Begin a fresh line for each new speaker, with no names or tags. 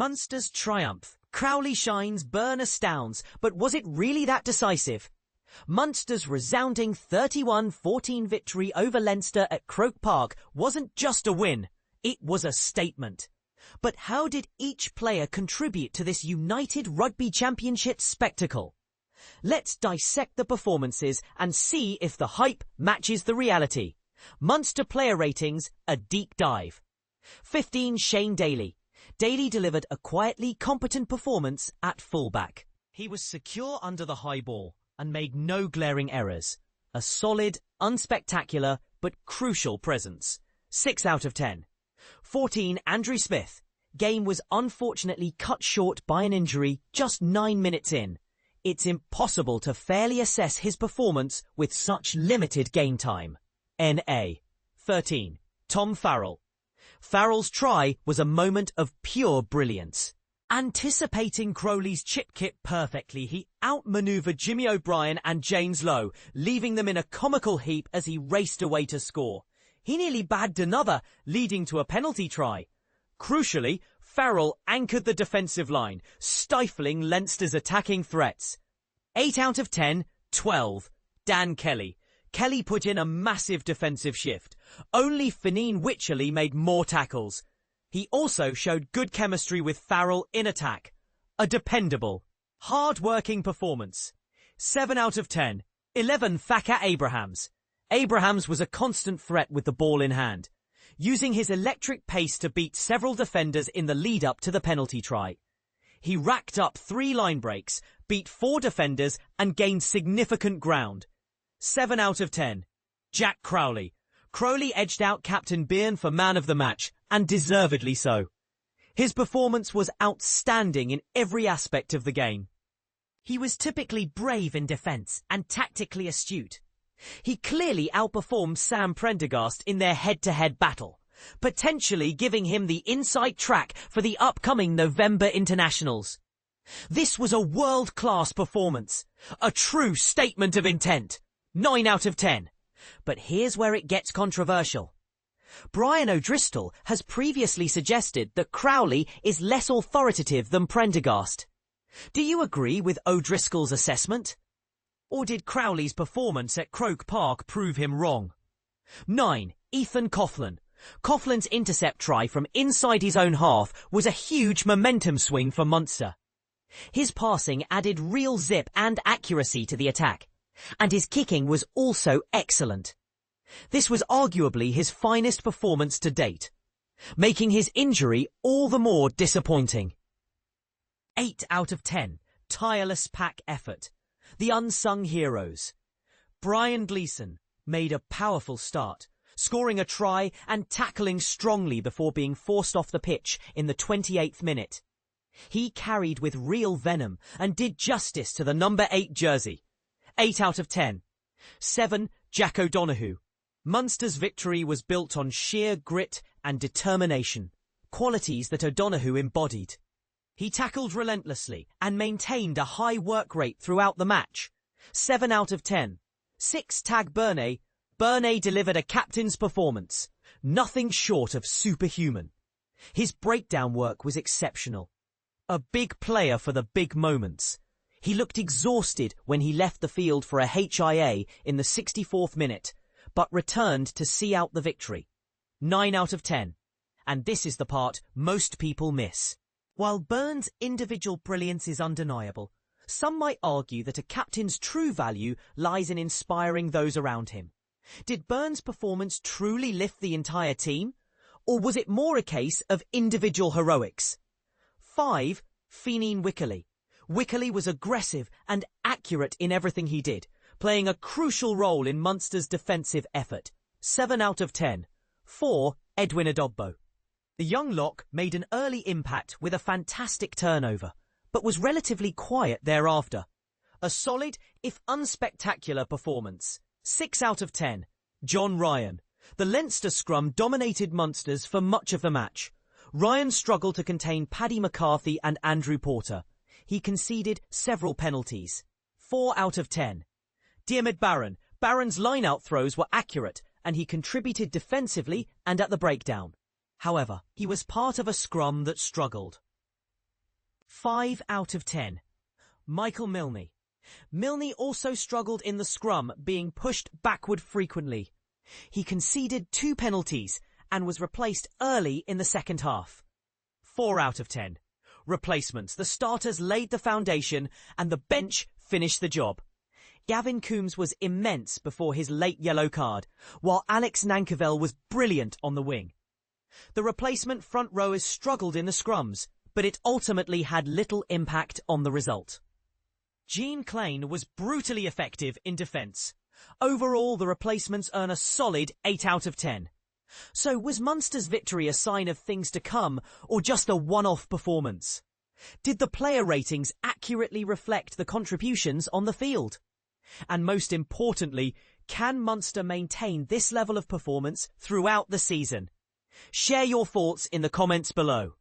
Munster's triumph. Crowley shines, Beirne astounds, but was it really that decisive? Munster's resounding 31-14 victory over Leinster at Croke Park wasn't just a win, it was a statement. But how did each player contribute to this United Rugby Championship spectacle? Let's dissect the performances and see if the hype matches the reality. Munster player ratings, a deep dive. 15 Shane Daly. Daly delivered a quietly competent performance at fullback. He was secure under the high ball and made no glaring errors. A solid, unspectacular, but crucial presence. 6 out of 10. 14 Andrew Smith. Game was unfortunately cut short by an injury just 9 minutes in. It's impossible to fairly assess his performance with such limited game time. NA. 13 Tom Farrell. Farrell's try was a moment of pure brilliance. Anticipating Crowley's chip kit perfectly, he outmaneuvered Jimmy O'Brien and James Lowe, leaving them in a comical heap as he raced away to score. He nearly bagged another, leading to a penalty try. Crucially, Farrell anchored the defensive line, stifling Leinster's attacking threats. 8 out of 10, 12. Dan Kelly. Kelly put in a massive defensive shift. Only Fineen Wycherley made more tackles. He also showed good chemistry with Farrell in attack. A dependable, hard-working performance. 7 out of 10. 11 Thaakir Abrahams. Abrahams was a constant threat with the ball in hand, using his electric pace to beat several defenders in the lead-up to the penalty try. He racked up 3 line breaks, beat 4 defenders and gained significant ground. 7 out of 10. Jack Crowley. Crowley edged out Captain Beirne for man of the match, and deservedly so. His performance was outstanding in every aspect of the game. He was typically brave in defence and tactically astute. He clearly outperformed Sam Prendergast in their head-to-head battle, potentially giving him the inside track for the upcoming November internationals. This was a world-class performance, a true statement of intent. 9 out of 10. But here's where it gets controversial. Brian O'Driscoll has previously suggested that Crowley is less authoritative than Prendergast. Do you agree with O'Driscoll's assessment? Or did Crowley's performance at Croke Park prove him wrong? 9. Ethan Coughlan. Coughlan's intercept try from inside his own half was a huge momentum swing for Munster. His passing added real zip and accuracy to the attack, and his kicking was also excellent. This was arguably his finest performance to date, making his injury all the more disappointing. 8 out of 10. Tireless pack effort. The unsung heroes. Brian Gleeson made a powerful start, scoring a try and tackling strongly before being forced off the pitch in the 28th minute. He carried with real venom and did justice to the number 8 jersey. 8 out of 10. 7. Jack O'Donoghue. Munster's victory was built on sheer grit and determination, qualities that O'Donoghue embodied. He tackled relentlessly and maintained a high work rate throughout the match. 7 out of 10. 6. Tadhg Beirne. Beirne delivered a captain's performance, nothing short of superhuman. His breakdown work was exceptional. A big player for the big moments. He looked exhausted when he left the field for a HIA in the 64th minute, but returned to see out the victory. 9 out of 10. And this is the part most people miss. While Beirne's individual brilliance is undeniable, some might argue that a captain's true value lies in inspiring those around him. Did Beirne's performance truly lift the entire team? Or was it more a case of individual heroics? 5. Fineen Wycherley. Wycherley was aggressive and accurate in everything he did, playing a crucial role in Munster's defensive effort. 7 out of 10. 4. Edwin Edogbo. The young lock made an early impact with a fantastic turnover, but was relatively quiet thereafter. A solid, if unspectacular, performance. 6 out of 10. John Ryan. The Leinster scrum dominated Munster's for much of the match. Ryan struggled to contain Paddy McCarthy and Andrew Porter. He conceded several penalties. 4 out of 10. Diarmuid Barron. Barron's line-out throws were accurate, and he contributed defensively and at the breakdown. However, he was part of a scrum that struggled. 5 out of 10. Michael Milne. Milne also struggled in the scrum, being pushed backward frequently. He conceded 2 penalties and was replaced early in the second half. 4 out of 10. Replacements. The starters laid the foundation and the bench finished the job. Gavin Coombs was immense before his late yellow card, while Alex Nankivell was brilliant on the wing. The replacement front rowers struggled in the scrums, but it ultimately had little impact on the result. Jean Klein was brutally effective in defence. Overall, the replacements earn a solid 8 out of 10. So was Munster's victory a sign of things to come, or just a one-off performance? Did the player ratings accurately reflect the contributions on the field? And most importantly, can Munster maintain this level of performance throughout the season? Share your thoughts in the comments below.